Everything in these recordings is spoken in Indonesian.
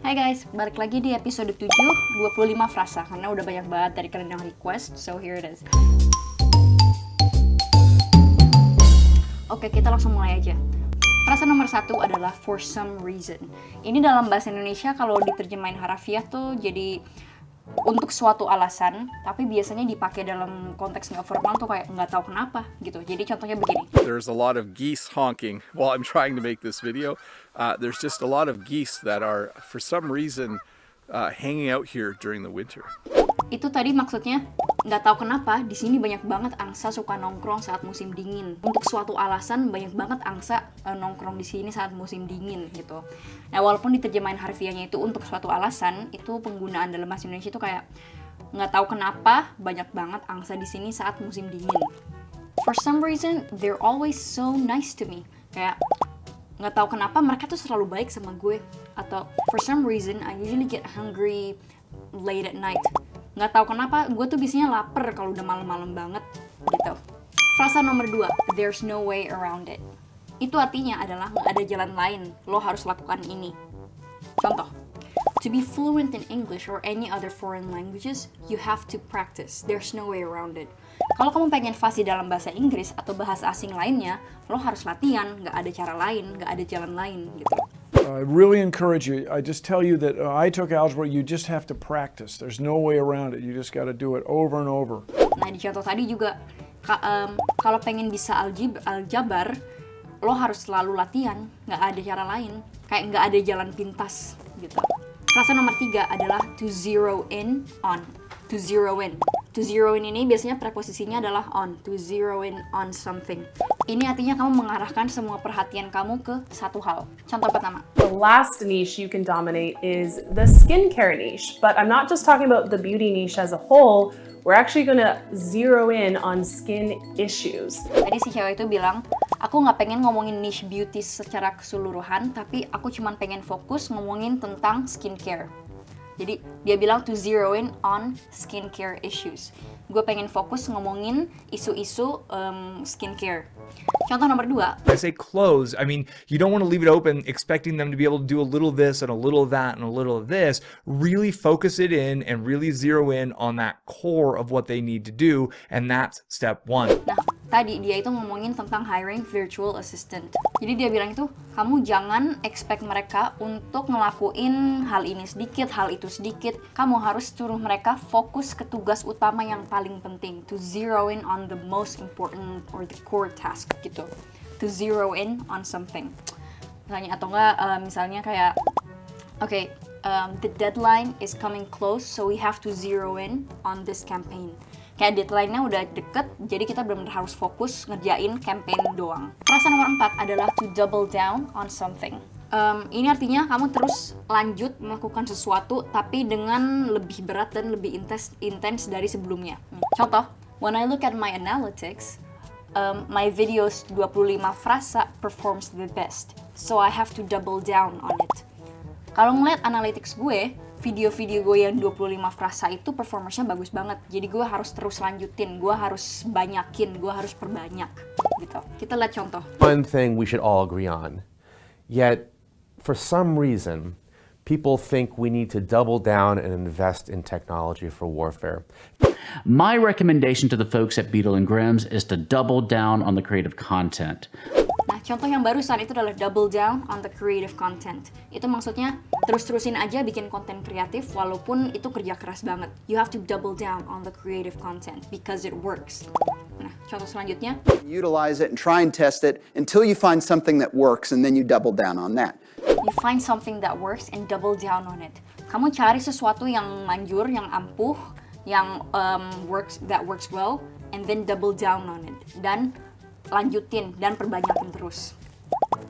Hai guys, balik lagi di episode 7, 25 frasa. Karena udah banyak banget dari kalian yang request, so here it is. Oke, kita langsung mulai aja. Frasa nomor 1 adalah for some reason. Ini dalam bahasa Indonesia kalau diterjemahin harafiah tuh jadi untuk suatu alasan, tapi biasanya dipakai dalam konteks nggak formal tuh kayak nggak tahu kenapa gitu. Jadi contohnya begini. There's a lot of geese honking while I'm trying to make this video. There's just a lot of geese that are, for some reason, hanging out here during the winter. Itu tadi maksudnya nggak tahu kenapa di sini banyak banget angsa suka nongkrong saat musim dingin. Untuk suatu alasan banyak banget angsa nongkrong di sini saat musim dingin gitu. Nah walaupun diterjemahin harfiahnya itu untuk suatu alasan, itu penggunaan dalam bahasa Indonesia itu kayak nggak tahu kenapa banyak banget angsa di sini saat musim dingin. For some reason they're always so nice to me. Kayak nggak tahu kenapa mereka tuh selalu baik sama gue. Atau for some reason I usually get hungry late at night. Nggak tahu kenapa gue tuh biasanya lapar kalau udah malam-malam banget gitu. Frasa nomor 2, there's no way around it. Itu artinya adalah nggak ada jalan lain, lo harus lakukan ini. Contoh, to be fluent in English or any other foreign languages, you have to practice. There's no way around it. Kalau kamu pengen fasih dalam bahasa Inggris atau bahasa asing lainnya, lo harus latihan, nggak ada cara lain, nggak ada jalan lain gitu. I really encourage you. I just tell you that I took algebra. You just have to practice. There's no way around it. You just got to do it over and over. Nah di contoh tadi juga, kalau pengen bisa aljabar, lo harus selalu latihan. Nggak ada cara lain. Kayak nggak ada jalan pintas gitu. Frasa nomor 3 adalah to zero in on. To zero in. To zero in ini biasanya preposisinya adalah on. To zero in on something. Ini artinya kamu mengarahkan semua perhatian kamu ke satu hal. Contoh pertama. The last niche you can dominate is the skincare niche. But I'm not just talking about the beauty niche as a whole. We're actually gonna zero in on skin issues. Tadi si cewek itu bilang, aku nggak pengen ngomongin niche beauty secara keseluruhan, tapi aku cuma pengen fokus ngomongin tentang skincare. Jadi dia bilang to zero in on skincare issues. Gue pengen fokus ngomongin isu-isu skincare. Contoh nomor 2. I say close, I mean, you don't want to leave it open expecting them to be able to do a little of this and a little of that and a little of this. Really focus it in and really zero in on that core of what they need to do, and that's step 1. Nah, tadi dia itu ngomongin tentang hiring virtual assistant. Jadi dia bilang itu, kamu jangan expect mereka untuk ngelakuin hal ini sedikit, hal itu sedikit. Kamu harus suruh mereka fokus ke tugas utama yang paling penting. To zero in on the most important or the core task gitu. To zero in on something. Misalnya atau enggak, misalnya kayak, okay, the deadline is coming close, so we have to zero in on this campaign. Kayak deadline-nya udah deket, jadi kita benar-benar harus fokus ngerjain campaign doang. Frasa nomor 4 adalah to double down on something. Ini artinya kamu terus lanjut melakukan sesuatu, tapi dengan lebih berat dan lebih intens dari sebelumnya. Contoh, when I look at my analytics, my videos 25 frasa performs the best, so I have to double down on it. Kalau ngeliat analytics gue, video-video gue yang 25 frasa itu performance-nya bagus banget. Jadi gue harus terus lanjutin, gue harus banyakin, gue harus perbanyak gitu. Kita lihat contoh. One thing we should all agree on. Yet, for some reason, people think we need to double down and invest in technology for warfare. My recommendation to the folks at Beadle & Grimm's is to double down on the creative content. Nah, contoh yang barusan itu adalah double down on the creative content. Itu maksudnya terus-terusin aja bikin konten kreatif walaupun itu kerja keras banget. You have to double down on the creative content because it works. Nah, contoh selanjutnya. Utilize it and try and test it until you find something that works and then you double down on that. You find something that works and double down on it. Kamu cari sesuatu yang manjur, yang ampuh, yang works well, and then double down on it. Dan lanjutin dan perbanyakin terus.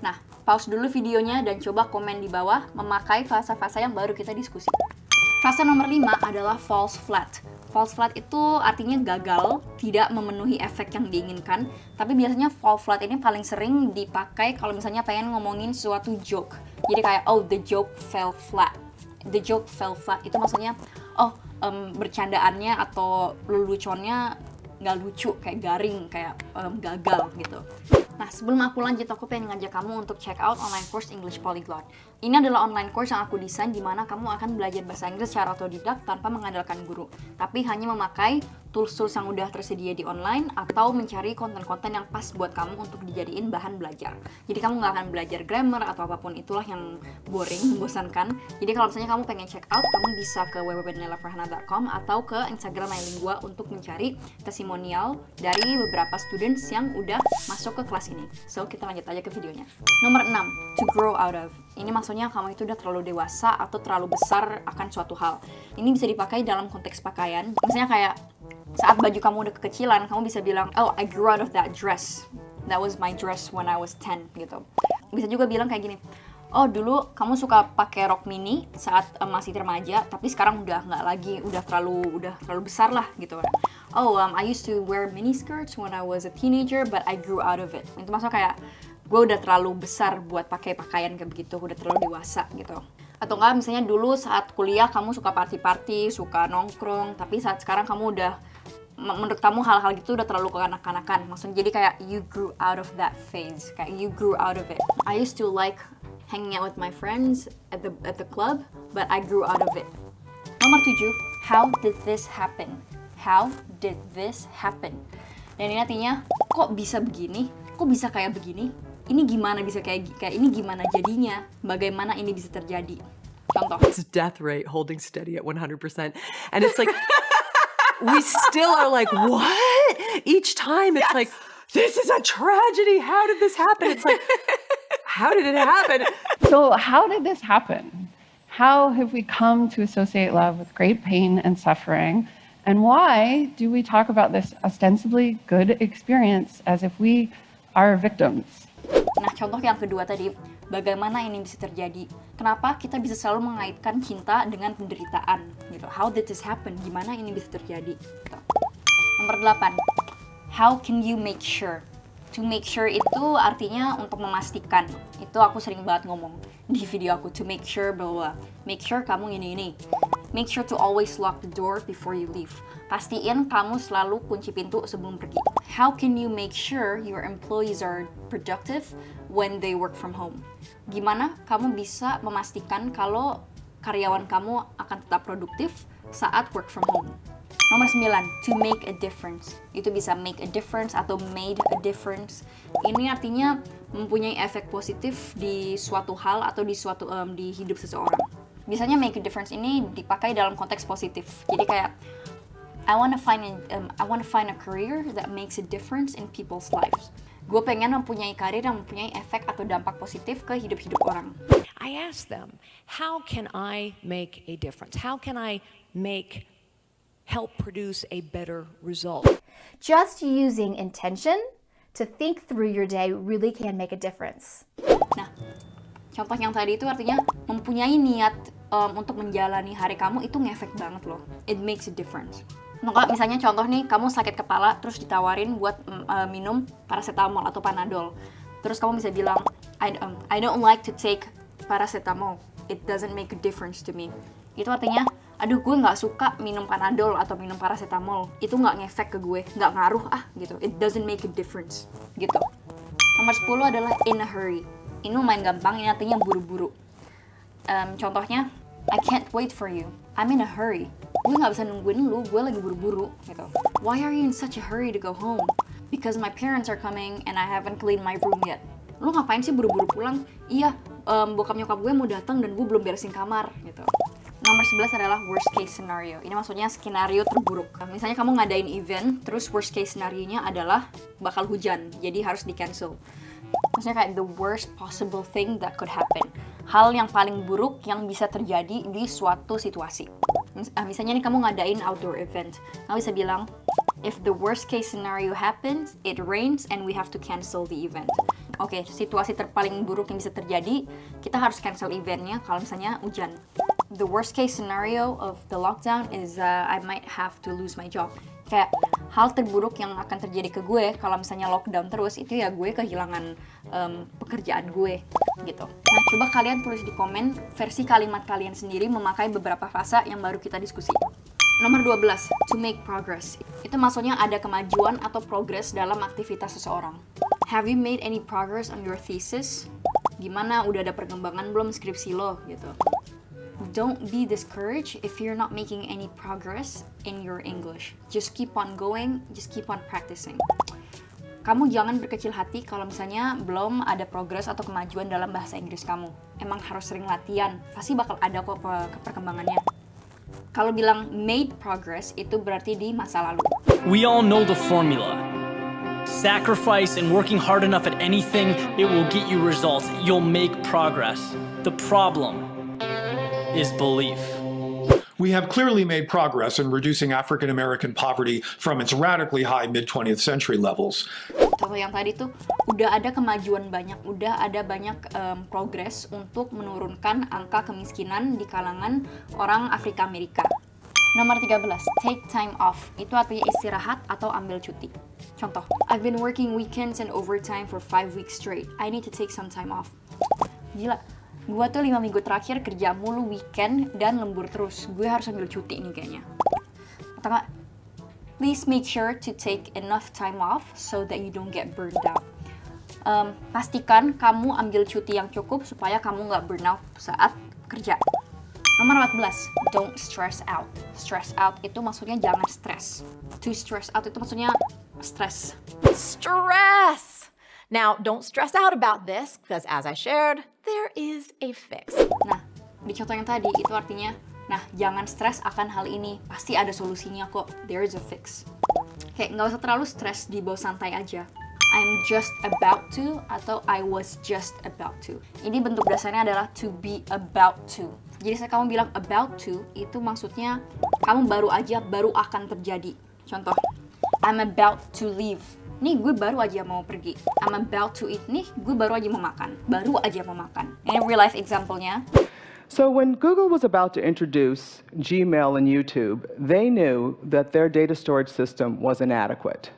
Nah, pause dulu videonya dan coba komen di bawah memakai frasa-frasa yang baru kita diskusi. Frasa nomor 5 adalah false flat. False flat itu artinya gagal, tidak memenuhi efek yang diinginkan. Tapi biasanya false flat ini paling sering dipakai kalau misalnya pengen ngomongin suatu joke. Jadi kayak, oh the joke fell flat. The joke fell flat itu maksudnya, oh bercandaannya atau leluconnya nggak lucu, kayak garing, kayak gagal gitu. Nah, sebelum aku lanjut, aku pengen ngajak kamu untuk check out online course English Polyglot. Ini adalah online course yang aku desain di mana kamu akan belajar bahasa Inggris secara otodidak tanpa mengandalkan guru, tapi hanya memakai tools-tools yang udah tersedia di online atau mencari konten-konten yang pas buat kamu untuk dijadiin bahan belajar. Jadi kamu nggak akan belajar grammar atau apapun itulah yang boring, membosankan. Jadi kalau misalnya kamu pengen check out, kamu bisa ke www.nelafarhana.com atau ke Instagram MyLingua untuk mencari testimonial dari beberapa students yang udah masuk ke kelas ini. So, kita lanjut aja ke videonya. Nomor 6, to grow out of. Ini maksudnya kamu itu udah terlalu dewasa atau terlalu besar akan suatu hal. Ini bisa dipakai dalam konteks pakaian. Misalnya kayak saat baju kamu udah kekecilan, kamu bisa bilang, oh, I grew out of that dress. That was my dress when I was 10, gitu. Bisa juga bilang kayak gini, oh dulu kamu suka pakai rok mini saat masih remaja, tapi sekarang udah nggak lagi, udah terlalu besar lah gitu. Oh, I used to wear mini skirts when I was a teenager, but I grew out of it. Itu maksudnya kayak gue udah terlalu besar buat pakai pakaian kayak begitu, udah terlalu dewasa gitu. Atau enggak, misalnya dulu saat kuliah kamu suka party-party, suka nongkrong, tapi saat sekarang kamu udah, menurut kamu hal-hal gitu udah terlalu kekanak-kanakan. Maksudnya jadi kayak you grew out of that phase, kayak you grew out of it. I used to like hanging out with my friends at the club, but I grew out of it. Nomor 7, how did this happen? How did this happen? Dan ini artinya, kok bisa begini? Kok bisa kayak begini? Ini gimana bisa kayak ini, gimana jadinya? Bagaimana ini bisa terjadi? Contoh. It's death rate holding steady at 100%. And it's like, we still are like, what? Each time it's like, this is a tragedy. How did this happen? It's like, how did it happen? So how did this happen? How have we come to associate love with great pain and suffering? And why do we talk about this ostensibly good experience as if we are victims? Nah, contoh yang kedua tadi, bagaimana ini bisa terjadi? Kenapa kita bisa selalu mengaitkan cinta dengan penderitaan? Gitu. How did this happen? Gimana ini bisa terjadi? Gitu. Nomor 8, how can you make sure? To make sure itu artinya untuk memastikan. Itu aku sering banget ngomong di video aku, to make sure bahwa make sure kamu ini. Make sure to always lock the door before you leave. Pastiin kamu selalu kunci pintu sebelum pergi. How can you make sure your employees are productive when they work from home? Gimana kamu bisa memastikan kalau karyawan kamu akan tetap produktif saat work from home? Nomor 9, to make a difference. Itu bisa make a difference atau made a difference. Ini artinya mempunyai efek positif di suatu hal atau di hidup seseorang. Biasanya make a difference ini dipakai dalam konteks positif. Jadi kayak I want to find a career that makes a difference in people's lives. Gue pengen mempunyai karir yang mempunyai efek atau dampak positif ke hidup-hidup orang. I ask them, how can I make a difference? How can I help produce a better result? Just using intention to think through your day really can make a difference. Nah, contoh yang tadi itu artinya mempunyai niat untuk menjalani hari kamu itu ngefek banget loh. It makes a difference. Maka misalnya contoh nih, kamu sakit kepala terus ditawarin buat minum paracetamol atau panadol. Terus kamu bisa bilang, I don't like to take paracetamol. It doesn't make a difference to me. Itu artinya, aduh gue nggak suka minum panadol atau minum paracetamol. Itu nggak ngefek ke gue, nggak ngaruh gitu. It doesn't make a difference gitu. Nomor 10 adalah in a hurry. Ini lumayan gampang, ini artinya buru-buru. Contohnya, I can't wait for you. I'm in a hurry. Gue nggak bisa nungguin lu, gue lagi buru-buru gitu. Why are you in such a hurry to go home? Because my parents are coming and I haven't cleaned my room yet. Lu ngapain sih buru-buru pulang? Iya, bokap nyokap gue mau datang dan gue belum beresin kamar gitu. Nomor 11 adalah worst case scenario. Ini maksudnya skenario terburuk. Misalnya kamu ngadain event, terus worst case scenario-nya adalah bakal hujan, jadi harus di-cancel. Maksudnya kayak the worst possible thing that could happen. Hal yang paling buruk yang bisa terjadi di suatu situasi. Misalnya nih kamu ngadain outdoor event. Kamu bisa bilang, if the worst case scenario happens, it rains and we have to cancel the event. Oke, situasi paling buruk yang bisa terjadi, kita harus cancel eventnya kalau misalnya hujan. The worst case scenario of the lockdown is I might have to lose my job. Kayak hal terburuk yang akan terjadi ke gue kalau misalnya lockdown terus, itu ya gue kehilangan pekerjaan gue gitu. Nah, coba kalian tulis di komen versi kalimat kalian sendiri memakai beberapa frasa yang baru kita diskusi. Nomor 12, to make progress. Itu maksudnya ada kemajuan atau progress dalam aktivitas seseorang. Have you made any progress on your thesis? Gimana, udah ada perkembangan belum skripsi lo gitu. Don't be discouraged if you're not making any progress in your English. Just keep on going, just keep on practicing. Kamu jangan berkecil hati kalau misalnya belum ada progres atau kemajuan dalam bahasa Inggris kamu. Emang harus sering latihan, pasti bakal ada kok perkembangannya. Kalau bilang made progress itu berarti di masa lalu. We all know the formula. Sacrifice and working hard enough at anything, it will get you results. You'll make progress. The problem is belief. We have clearly made progress in reducing African American poverty from its radically high mid-20th century levels. Contoh yang tadi tuh, udah ada kemajuan banyak, udah ada banyak progres untuk menurunkan angka kemiskinan di kalangan orang Afrika Amerika. Nomor 13, take time off. Itu artinya istirahat atau ambil cuti. Contoh, I've been working weekends and overtime for 5 weeks straight. I need to take some time off. Gila, gue tuh 5 minggu terakhir kerja mulu weekend dan lembur terus. Gue harus ambil cuti nih kayaknya. Atau nggak, please make sure to take enough time off so that you don't get burned out. Pastikan kamu ambil cuti yang cukup supaya kamu nggak burn out saat kerja. Nomor 14, don't stress out. Stress out itu maksudnya jangan stres. To stress out itu maksudnya stres. Stress! Now, don't stress out about this, because as I shared, there is a fix. Nah, di contoh yang tadi itu artinya, nah jangan stres akan hal ini. Pasti ada solusinya kok. There is a fix. Kayak nggak usah terlalu stres, dibawa santai aja. I'm just about to atau I was just about to. Ini bentuk dasarnya adalah to be about to. Jadi saat kamu bilang about to, itu maksudnya kamu baru akan terjadi. Contoh, I'm about to leave. Nih gue baru aja mau pergi. I'm about to eat. Nih gue baru aja mau makan. Baru aja mau makan. Ini real life example-nya. So when Google was about to introduce Gmail and YouTube, they knew that their data storage system was inadequate.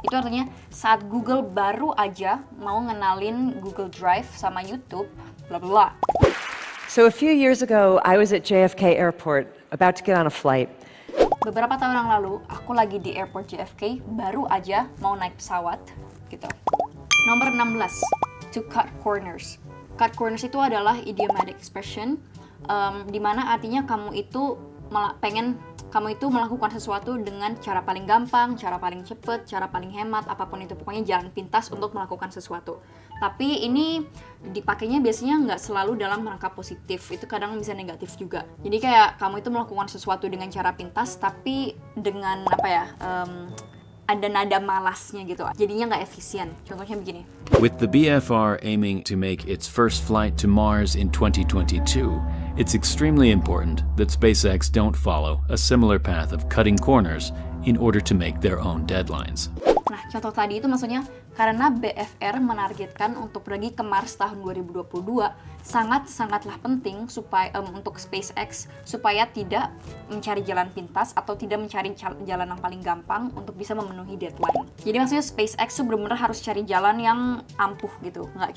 Itu artinya saat Google baru aja mau ngenalin Google Drive sama YouTube, bla bla bla. So a few years ago, I was at JFK Airport, about to get on a flight. Beberapa tahun yang lalu, aku lagi di airport JFK, baru aja mau naik pesawat, gitu. Nomor 16, to cut corners. Cut corners itu adalah idiomatic expression, di mana artinya kamu itu melakukan sesuatu dengan cara paling gampang, cara paling cepet, cara paling hemat, apapun itu. Pokoknya jalan pintas untuk melakukan sesuatu. Tapi ini dipakainya biasanya nggak selalu dalam rangka positif, itu kadang bisa negatif juga. Jadi kayak kamu itu melakukan sesuatu dengan cara pintas, tapi dengan ada nada malasnya gitu. Jadinya nggak efisien. Contohnya begini. With the BFR aiming to make its first flight to Mars in 2022, it's extremely important that SpaceX don't follow a similar path of cutting corners in order to make their own deadlines. Nah, contoh tadi itu maksudnya karena BFR menargetkan untuk pergi ke Mars tahun 2022, sangat-sangatlah penting supaya untuk SpaceX supaya tidak mencari jalan pintas atau tidak mencari jalan yang paling gampang untuk bisa memenuhi deadline. Jadi maksudnya SpaceX tuh benar-benar harus cari jalan yang ampuh gitu, nggak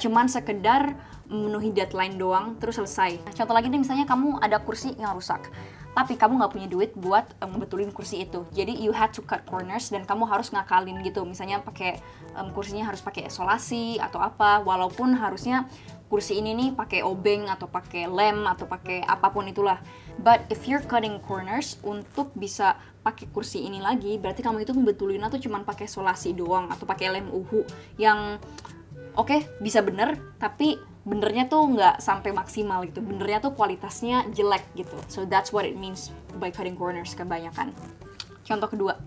cuman sekedar memenuhi deadline doang terus selesai. Nah, contoh lagi nih, misalnya kamu ada kursi yang rusak, tapi kamu nggak punya duit buat ngebetulin kursi itu. Jadi you had to cut corners dan kamu harus ngakalin gitu. Misalnya pakai kursinya harus pakai isolasi atau apa, walaupun harusnya kursi ini nih pakai obeng atau pakai lem atau pakai apapun itulah. But if you're cutting corners untuk bisa pakai kursi ini lagi, berarti kamu itu ngebetulinnya tuh cuman pakai isolasi doang atau pakai lem uhu yang oke, bisa bener, tapi benernya tuh nggak sampai maksimal gitu. Benernya tuh kualitasnya jelek gitu. So that's what it means by cutting corners kebanyakan. Contoh kedua.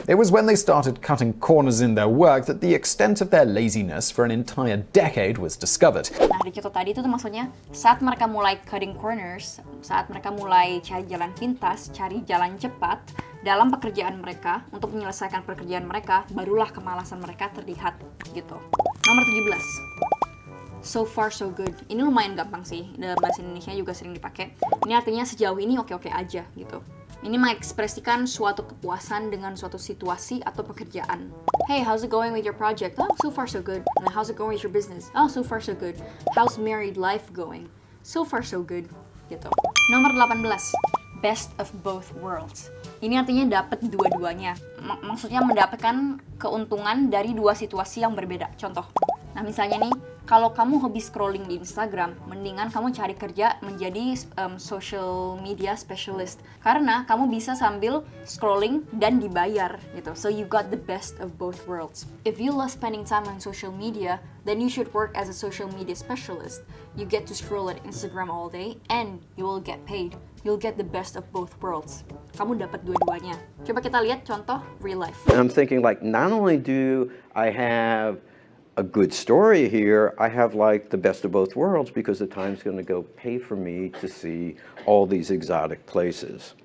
It was when they started cutting corners in their work that the extent of their laziness for an entire decade was discovered. Nah, di contoh tadi itu tuh maksudnya saat mereka mulai cutting corners, saat mereka mulai cari jalan pintas, cari jalan cepat dalam pekerjaan mereka, untuk menyelesaikan pekerjaan mereka, barulah kemalasan mereka terlihat gitu. Nomor 17. So far so good. Ini lumayan gampang sih, dalam bahasa Indonesia juga sering dipakai. Ini artinya sejauh ini oke-oke aja gitu. Ini mengekspresikan suatu kepuasan dengan suatu situasi atau pekerjaan. Hey, how's it going with your project? Oh, so far so good. Nah, how's it going with your business? Oh, so far so good. How's married life going? So far so good. Gitu. Nomor 18. Best of both worlds. Ini artinya dapat dua-duanya. Maksudnya mendapatkan keuntungan dari dua situasi yang berbeda. Contoh, nah misalnya nih, kalau kamu hobi scrolling di Instagram, mendingan kamu cari kerja menjadi social media specialist. Karena kamu bisa sambil scrolling dan dibayar gitu. So you got the best of both worlds. If you love spending time on social media, then you should work as a social media specialist. You get to scroll at Instagram all day and you will get paid. You'll get the best of both worlds. Kamu dapat dua-duanya. Coba kita lihat contoh real life. And I'm thinking like, not only do I have a good story here, I have like the best of both worlds because the Times going to go pay for me to see all these exotic places.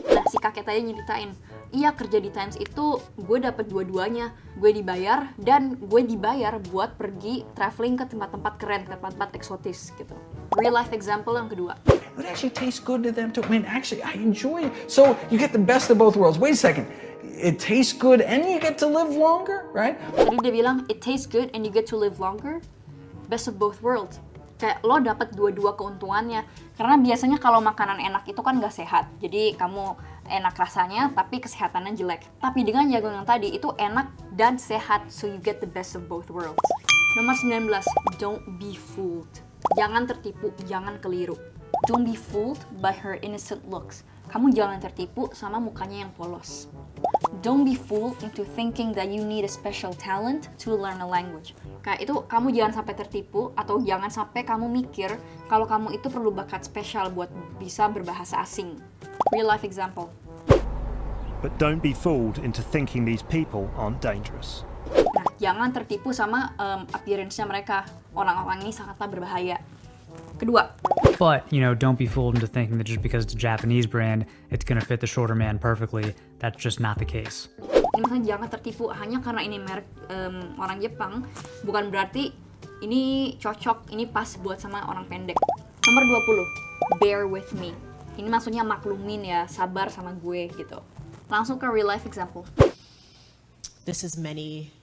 Nah, si kakek tadi nyeritain, iya kerja di Times itu gue dapet dua-duanya. Gue dibayar dan gue dibayar buat pergi traveling ke tempat-tempat keren, tempat-tempat eksotis gitu. Real life example yang kedua. It actually tastes good to them too. Man, actually, I enjoy it. So you get the best of both worlds. Wait a second. It tastes good and you get to live longer, right? Tadi dia bilang, it tastes good and you get to live longer. Best of both worlds. Kayak lo dapat dua-dua keuntungannya. Karena biasanya kalau makanan enak itu kan gak sehat. Jadi kamu enak rasanya tapi kesehatannya jelek. Tapi dengan jagung yang tadi itu enak dan sehat. So you get the best of both worlds. Nomor 19, don't be fooled. Jangan tertipu, jangan keliru. Don't be fooled by her innocent looks. Kamu jangan tertipu sama mukanya yang polos. Don't be fooled into thinking that you need a special talent to learn a language. Kayak itu kamu jangan sampai tertipu atau jangan sampai kamu mikir kalau kamu itu perlu bakat spesial buat bisa berbahasa asing. Real life example. But don't be fooled into thinking these people aren't dangerous. Nah, jangan tertipu sama appearance-nya mereka. Orang-orang ini sangatlah berbahaya. Kedua. But, don't be fooled into thinking that just because it's a Japanese brand, it's gonna fit the shorter man perfectly. That's just not the case. Ini maksudnya jangan tertipu hanya karena ini merek orang Jepang, bukan berarti ini cocok, ini pas buat sama orang pendek. Nomor 20, bear with me. Ini maksudnya maklumin ya, sabar sama gue gitu. Langsung ke real life example. This is many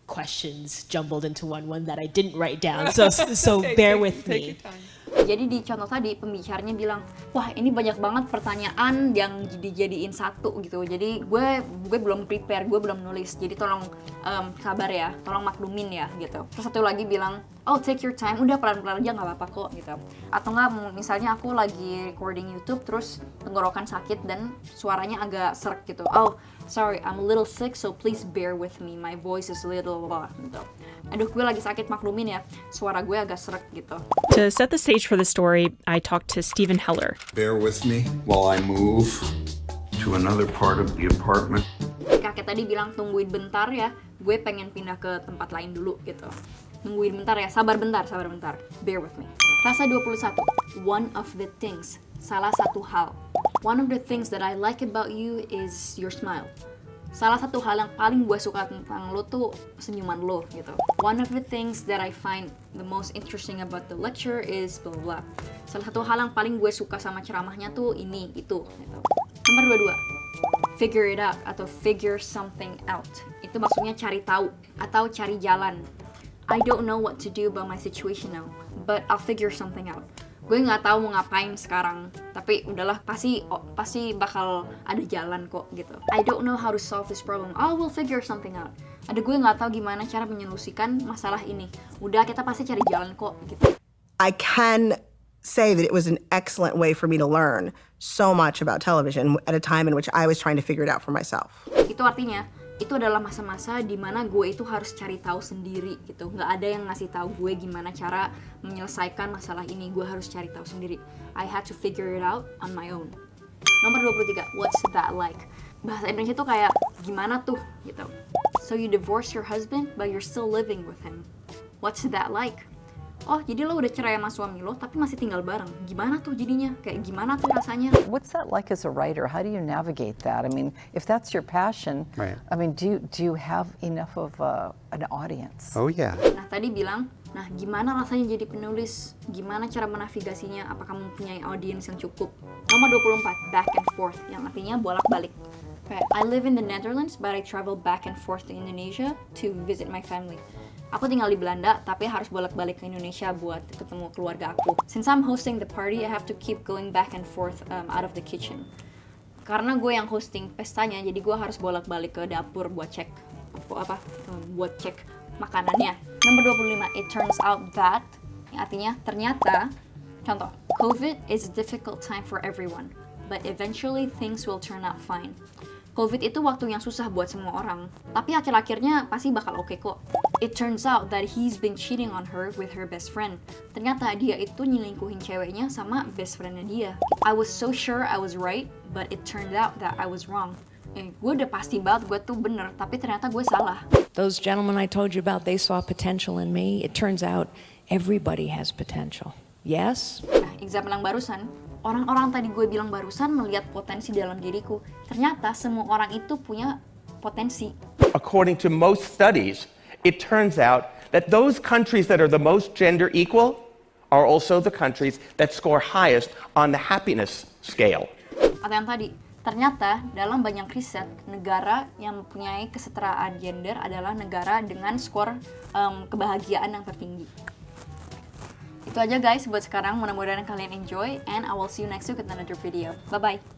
questions jumbled into one that I didn't write down. So bear with me. Jadi di contoh tadi pembicaranya bilang, wah ini banyak banget pertanyaan yang dijadiin satu gitu. Jadi gue belum prepare, gue belum nulis. Jadi tolong sabar ya, tolong maklumin ya gitu. Terus satu lagi bilang, oh take your time, udah pelan-pelan aja nggak apa-apa kok gitu. Atau nggak misalnya aku lagi recording YouTube terus tenggorokan sakit dan suaranya agak serak gitu. Oh sorry, I'm a little sick, so please bear with me. My voice is a little blah gitu. Aduh, gue lagi sakit, maklumin ya. Suara gue agak serak gitu. To set the stage for the story, I talked to Stephen Heller. Bear with me while I move to another part of the apartment. Kakek tadi bilang tungguin bentar ya. Gue pengen pindah ke tempat lain dulu gitu. Tungguin bentar ya, sabar bentar. Bear with me. Rasa 21. One of the things. Salah satu hal. One of the things that I like about you is your smile. Salah satu hal yang paling gue suka tentang lo tuh senyuman lo gitu. One of the things that I find the most interesting about the lecture is blah blah. Salah satu hal yang paling gue suka sama ceramahnya tuh ini, itu gitu. Nomor 22. Figure it out atau figure something out. Itu maksudnya cari tahu atau cari jalan. I don't know what to do about my situation now, but I'll figure something out. Gue nggak tahu mau ngapain sekarang, tapi udahlah pasti bakal ada jalan kok gitu. I don't know how to solve this problem. I will figure something out. Ada gue nggak tahu gimana cara menyelesaikan masalah ini. Udah kita pasti cari jalan kok gitu. I can say that it was an excellent way for me to learn so much about television at a time in which I was trying to figure it out for myself. Itu artinya itu adalah masa-masa dimana gue itu harus cari tahu sendiri gitu. Nggak ada yang ngasih tahu gue gimana cara menyelesaikan masalah ini. Gue harus cari tahu sendiri. I had to figure it out on my own. Nomor 23, what's that like? Bahasa Indonesia tuh kayak gimana tuh gitu. So you divorce your husband but you're still living with him. What's that like? Oh, jadi lo udah cerai sama suami lo, tapi masih tinggal bareng. Gimana tuh jadinya? Kayak gimana tuh rasanya? What's that like as a writer? How do you navigate that? I mean, if that's your passion, right. I mean, do you have enough of an audience? Oh yeah. Nah, tadi bilang, nah gimana rasanya jadi penulis? Gimana cara menavigasinya? Apakah mempunyai audiens yang cukup? Nomor 24, back and forth, yang artinya bolak-balik. I live in the Netherlands, but I travel back and forth to Indonesia to visit my family. Aku tinggal di Belanda, tapi harus bolak-balik ke Indonesia buat ketemu keluarga aku. Since I'm hosting the party, I have to keep going back and forth out of the kitchen. Karena gue yang hosting pestanya, jadi gue harus bolak-balik ke dapur buat cek buat cek makanannya. Nomor 25, it turns out that, yang artinya ternyata, contoh, COVID is a difficult time for everyone, but eventually things will turn out fine. COVID itu waktu yang susah buat semua orang, tapi akhir-akhirnya pasti bakal oke kok. It turns out that he's been cheating on her with her best friend. Ternyata dia itu nyelingkuhin ceweknya sama best friendnya dia. I was so sure I was right, but it turned out that I was wrong. Gue udah pasti banget gue tuh bener, tapi ternyata gue salah. Those gentlemen I told you about, they saw potential in me. It turns out everybody has potential. Yes? Nah, example yang barusan, orang-orang tadi gue bilang barusan melihat potensi dalam diriku. Ternyata semua orang itu punya potensi. According to most studies, it turns out that those countries that are the most gender equal are also the countries that score highest on the happiness scale. Atau yang tadi, ternyata dalam banyak riset, negara yang mempunyai kesetaraan gender adalah negara dengan skor kebahagiaan yang tertinggi. Itu aja guys buat sekarang, mudah-mudahan kalian enjoy, and I will see you next week with another video. Bye-bye!